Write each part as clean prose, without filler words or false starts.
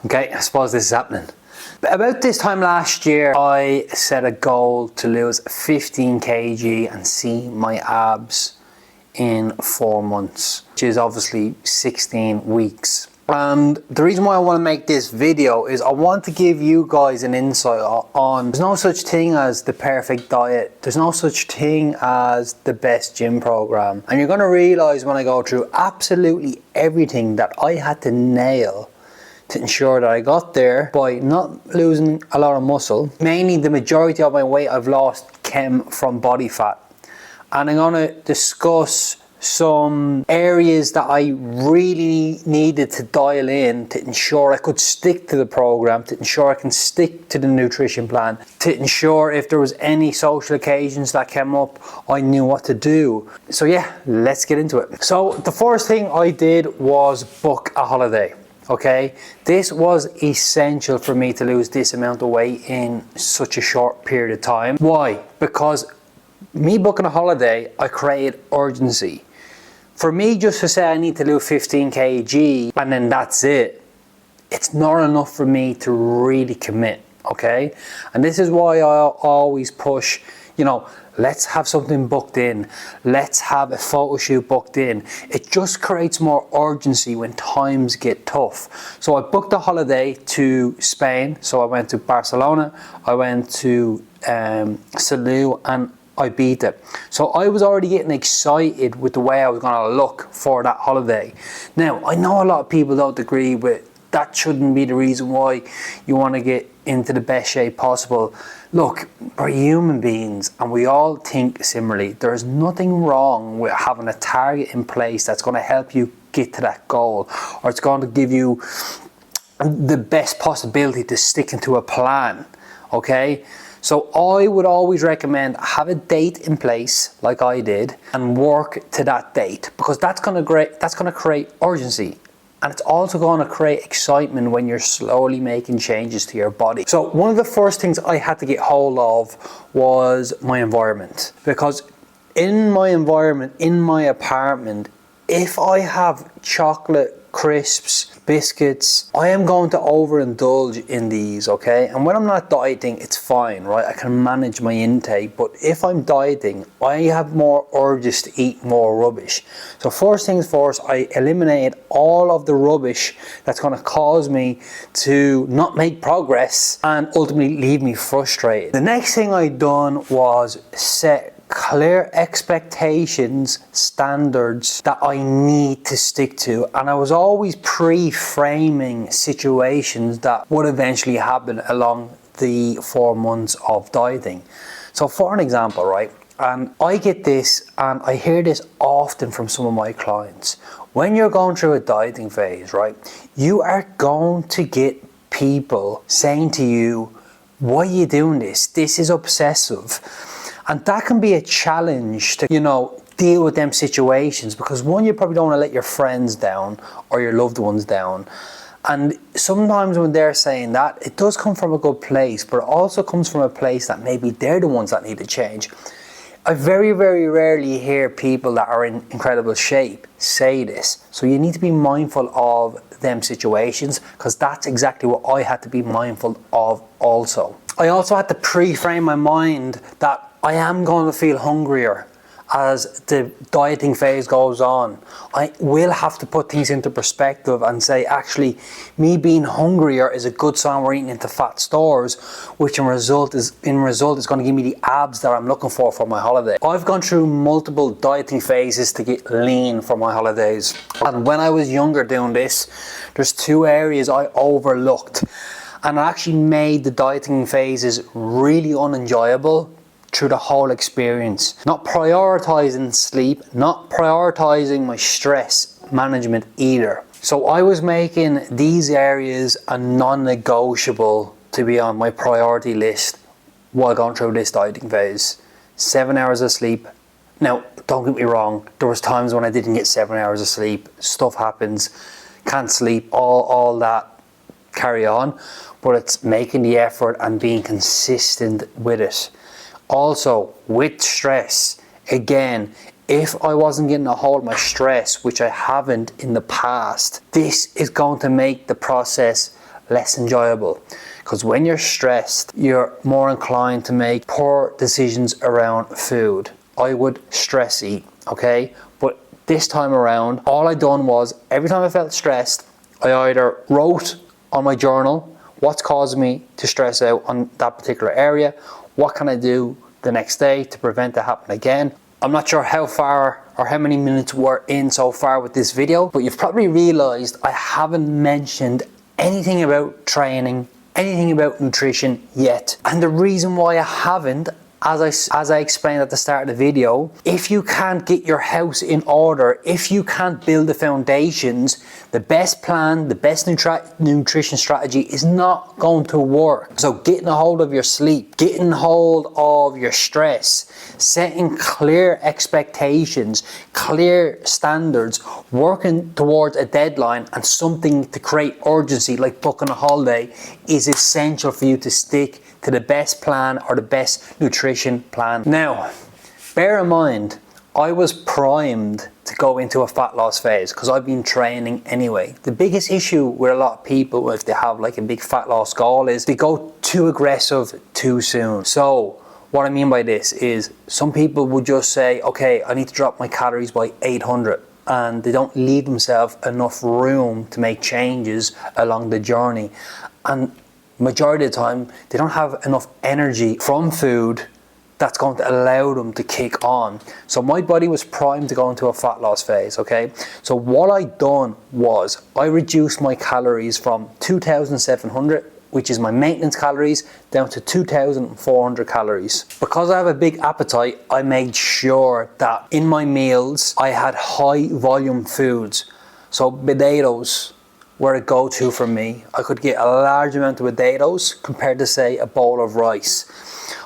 Okay, I suppose this is happening. But about this time last year, I set a goal to lose 15 kg and see my abs in 4 months, which is obviously 16 weeks. And the reason why I want to make this video is I want to give you guys an insight on there's no such thing as the perfect diet. There's no such thing as the best gym program. And you're going to realize when I go through absolutely everything that I had to nail to ensure that I got there by not losing a lot of muscle. Mainly the majority of my weight I've lost came from body fat. And I'm going to discuss some areas that I really needed to dial in to ensure I could stick to the program, to ensure I can stick to the nutrition plan, to ensure if there was any social occasions that came up, I knew what to do. So yeah, let's get into it. So the first thing I did was book a holiday. Okay, this was essential for me to lose this amount of weight in such a short period of time. Why? Because me booking a holiday, I created urgency. For me just to say I need to lose 15 kg and then that's it, it's not enough for me to really commit, okay? And this is why I always push, let's have something booked in. Let's have a photo shoot booked in. It just creates more urgency when times get tough. So I booked a holiday to Spain. So I went to Barcelona, I went to Salou and Ibiza. So I was already getting excited with the way I was going to look for that holiday. Now, I know a lot of people don't agree with that. Shouldn't be the reason why you want to get into the best shape possible. Look, we're human beings and we all think similarly. There's nothing wrong with having a target in place that's going to help you get to that goal, or it's going to give you the best possibility to sticking to a plan, okay? So I would always recommend have a date in place like I did and work to that date, because that's going to create urgency. And it's also going to create excitement when you're slowly making changes to your body. So one of the first things I had to get hold of was my environment. Because in my environment, in my apartment, if I have chocolate, crisps, biscuits, I am going to overindulge in these, okay? And when I'm not dieting, it's fine, right? I can manage my intake. But if I'm dieting, I have more urges to eat more rubbish. So first things first, I eliminated all of the rubbish that's going to cause me to not make progress and ultimately leave me frustrated. The next thing I done was set clear expectations, standards that I need to stick to, and I was always pre-framing situations that would eventually happen along the 4 months of dieting. So for an example, right, and I get this and I hear this often from some of my clients, when you're going through a dieting phase, right, you are going to get people saying to you, why are you doing this? This is obsessive. And that can be a challenge to, deal with them situations, because one, you probably don't want to let your friends down or your loved ones down. And sometimes when they're saying that, it does come from a good place, but it also comes from a place that maybe they're the ones that need to change. I very, very rarely hear people that are in incredible shape say this. So you need to be mindful of them situations, because that's exactly what I had to be mindful of also. I also had to pre-frame my mind that I am going to feel hungrier as the dieting phase goes on. I will have to put things into perspective and say, actually, me being hungrier is a good sign we're eating into fat stores, which in result is going to give me the abs that I'm looking for my holiday. I've gone through multiple dieting phases to get lean for my holidays. And when I was younger doing this, there's 2 areas I overlooked. And I actually made the dieting phases really unenjoyable through the whole experience. Not prioritizing sleep, not prioritizing my stress management either. So I was making these areas a non-negotiable to be on my priority list while going through this dieting phase. 7 hours of sleep. Now, don't get me wrong, there was times when I didn't get 7 hours of sleep. Stuff happens, can't sleep, all that, carry on. But it's making the effort and being consistent with it. Also, with stress, again, if I wasn't getting a hold of my stress, which I haven't in the past, this is going to make the process less enjoyable. Because when you're stressed, you're more inclined to make poor decisions around food. I would stress eat, okay? But this time around, all I done was, every time I felt stressed, I either wrote on my journal what's caused me to stress out on that particular area, what can I do the next day to prevent that happening again. I'm not sure how far or how many minutes we're in so far with this video, but you've probably realized I haven't mentioned anything about training, anything about nutrition yet. And the reason why I haven't, as I explained at the start of the video, if you can't get your house in order, if you can't build the foundations, the best plan, the best nutrition strategy is not going to work. So getting a hold of your sleep, getting hold of your stress, setting clear expectations, clear standards, working towards a deadline and something to create urgency like booking a holiday is essential for you to stick to the best plan or the best nutrition plan. Now, bear in mind, I was primed to go into a fat loss phase because I've been training anyway. The biggest issue with a lot of people, if they have like a big fat loss goal, is they go too aggressive too soon. So what I mean by this is some people would just say, okay, I need to drop my calories by 800. And they don't leave themselves enough room to make changes along the journey. And majority of the time, they don't have enough energy from food that's going to allow them to kick on. So my body was primed to go into a fat loss phase, okay? So what I done was I reduced my calories from 2,700, which is my maintenance calories, down to 2,400 calories. Because I have a big appetite, I made sure that in my meals, I had high volume foods. So potatoes were a go-to for me. I could get a large amount of potatoes compared to, say, a bowl of rice.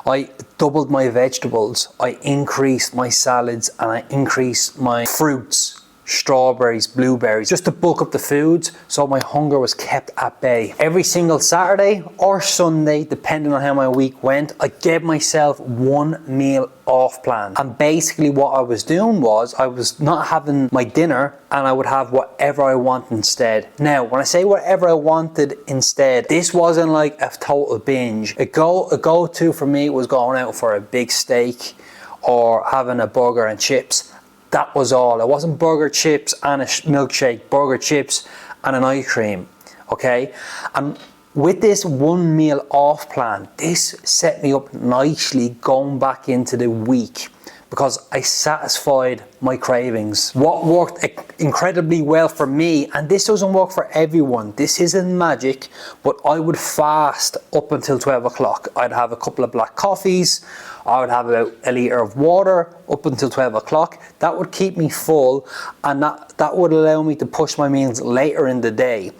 I doubled my vegetables, I increased my salads, and I increased my fruits, strawberries, blueberries, just to bulk up the foods so my hunger was kept at bay. Every single Saturday or Sunday, depending on how my week went, I gave myself one meal off plan. And basically what I was doing was I was not having my dinner and I would have whatever I want instead. Now, when I say whatever I wanted instead, this wasn't like a total binge. A go-to for me was going out for a big steak or having a burger and chips. That was all. It wasn't burger, chips and a milkshake, burger, chips and an ice cream, okay? And with this one meal off plan, this set me up nicely going back into the week because I satisfied my cravings. What worked incredibly well for me, and this doesn't work for everyone, this isn't magic, but I would fast up until 12 o'clock. I'd have a couple of black coffees, I would have about a litre of water up until 12 o'clock. That would keep me full and that would allow me to push my meals later in the day.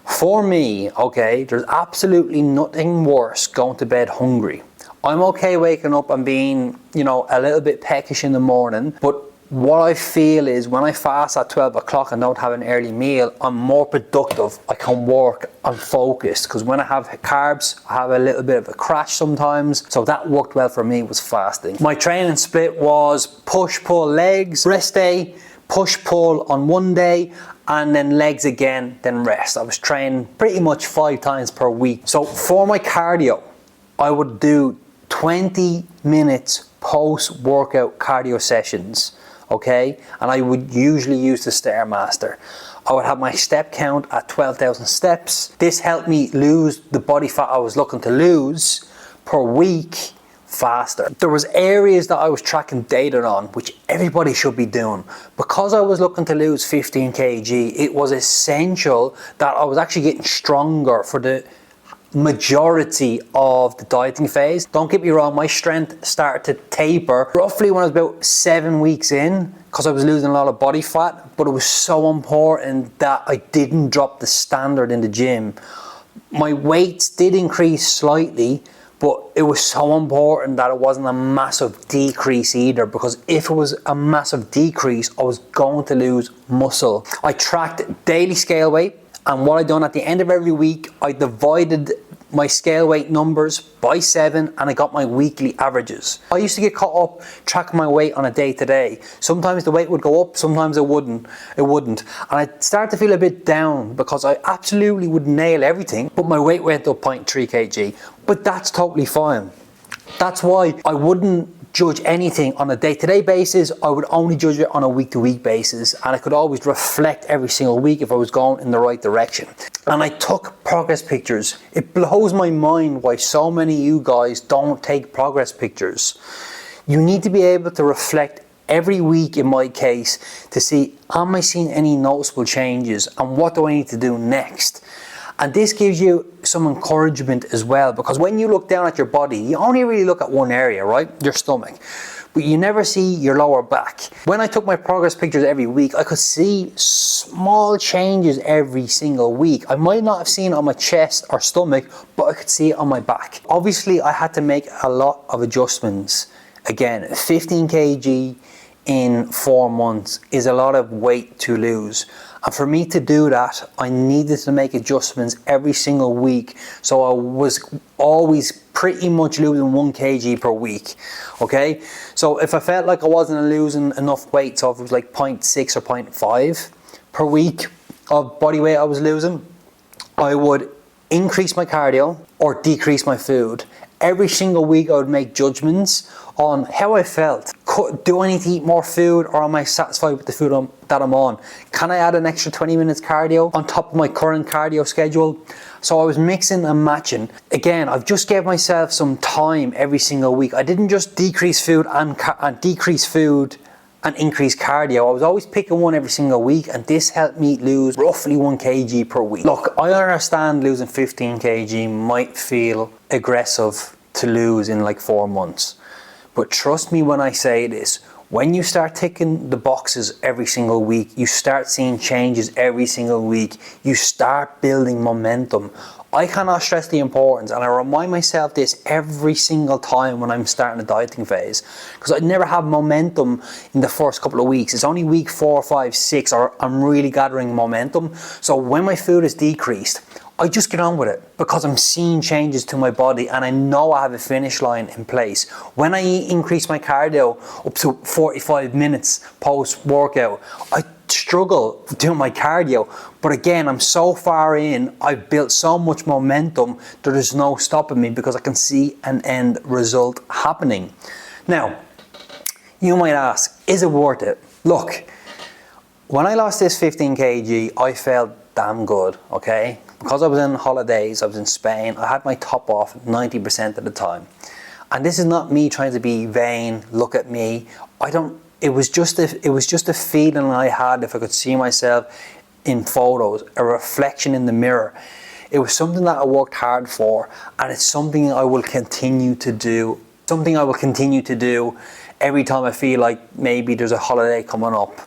For me, okay, there's absolutely nothing worse going to bed hungry. I'm okay waking up and being, a little bit peckish in the morning, but what I feel is when I fast at 12 o'clock and don't have an early meal, I'm more productive. I can work, I'm focused, because when I have carbs, I have a little bit of a crash sometimes. So that worked well for me, was fasting. My training split was push, pull, legs, rest day, push, pull on one day, and then legs again, then rest. I was training pretty much 5 times per week. So for my cardio, I would do 20 minutes post-workout cardio sessions, okay? And I would usually use the Stairmaster. I would have my step count at 12,000 steps. This helped me lose the body fat I was looking to lose per week faster. There was areas that I was tracking data on, which everybody should be doing. Because I was looking to lose 15 kg, it was essential that I was actually getting stronger for the majority of the dieting phase. Don't get me wrong, my strength started to taper roughly when I was about 7 weeks in, because I was losing a lot of body fat, but it was so important that I didn't drop the standard in the gym. My weights did increase slightly, but it was so important that it wasn't a massive decrease either, because if it was a massive decrease, I was going to lose muscle. I tracked daily scale weight, and what I done at the end of every week, I divided my scale weight numbers by 7 and I got my weekly averages. I used to get caught up tracking my weight on a day to day. Sometimes the weight would go up, sometimes it wouldn't. And I'd start to feel a bit down because I absolutely would nail everything, but my weight went up 0.3 kg. But that's totally fine. That's why I wouldn't judge anything on a day-to-day basis. I would only judge it on a week-to-week basis, and I could always reflect every single week if I was going in the right direction. And I took progress pictures. It blows my mind why so many of you guys don't take progress pictures. You need to be able to reflect every week, in my case, to see, am I seeing any noticeable changes and what do I need to do next? And this gives you some encouragement as well, because when you look down at your body, you only really look at one area, right? Your stomach. But you never see your lower back. When I took my progress pictures every week, I could see small changes every single week. I might not have seen it on my chest or stomach, but I could see it on my back. Obviously, I had to make a lot of adjustments. Again, 15 kg in 4 months is a lot of weight to lose. And for me to do that, I needed to make adjustments every single week. So I was always pretty much losing 1 kg per week, okay? So if I felt like I wasn't losing enough weight, so if it was like 0.6 or 0.5 per week of body weight I was losing, I would increase my cardio or decrease my food. Every single week I would make judgments on how I felt. Do I need to eat more food, or am I satisfied with the food that I'm on? Can I add an extra 20 minutes cardio on top of my current cardio schedule? So I was mixing and matching. Again, I've just gave myself some time every single week. I didn't just decrease food and increase cardio. I was always picking one every single week, and this helped me lose roughly 1 kg per week. Look, I understand losing 15 kg might feel aggressive to lose in like 4 months. But trust me when I say this, when you start ticking the boxes every single week, you start seeing changes every single week, you start building momentum. I cannot stress the importance, and I remind myself this every single time when I'm starting a dieting phase, because I never have momentum in the first couple of weeks. It's only week 4, 5, 6, or I'm really gathering momentum. So when my food is decreased, I just get on with it because I'm seeing changes to my body and I know I have a finish line in place. When I increase my cardio up to 45 minutes post-workout, I struggle doing my cardio. But again, I'm so far in, I've built so much momentum that there's no stopping me because I can see an end result happening. Now, you might ask, is it worth it? Look, when I lost this 15 kg, I felt damn good, okay? Because I was in holidays, I was in Spain, I had my top off 90% of the time. And this is not me trying to be vain, look at me. It was just a feeling I had if I could see myself in photos, a reflection in the mirror. It was something that I worked hard for, and it's something I will continue to do. Something I will continue to do every time I feel like maybe there's a holiday coming up,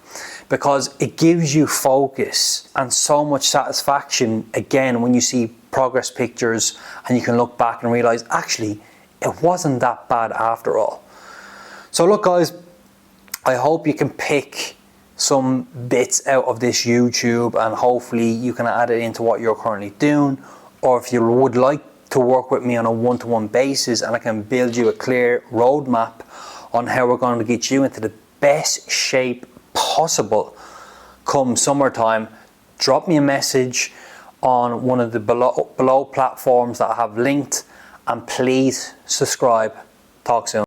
because it gives you focus and so much satisfaction again when you see progress pictures and you can look back and realize actually it wasn't that bad after all. So look guys, I hope you can pick some bits out of this YouTube and hopefully you can add it into what you're currently doing, or if you would like to work with me on a one-to-one basis and I can build you a clear roadmap on how we're going to get you into the best shape possible come summertime, drop me a message on one of the below platforms that I have linked, and please subscribe. Talk soon.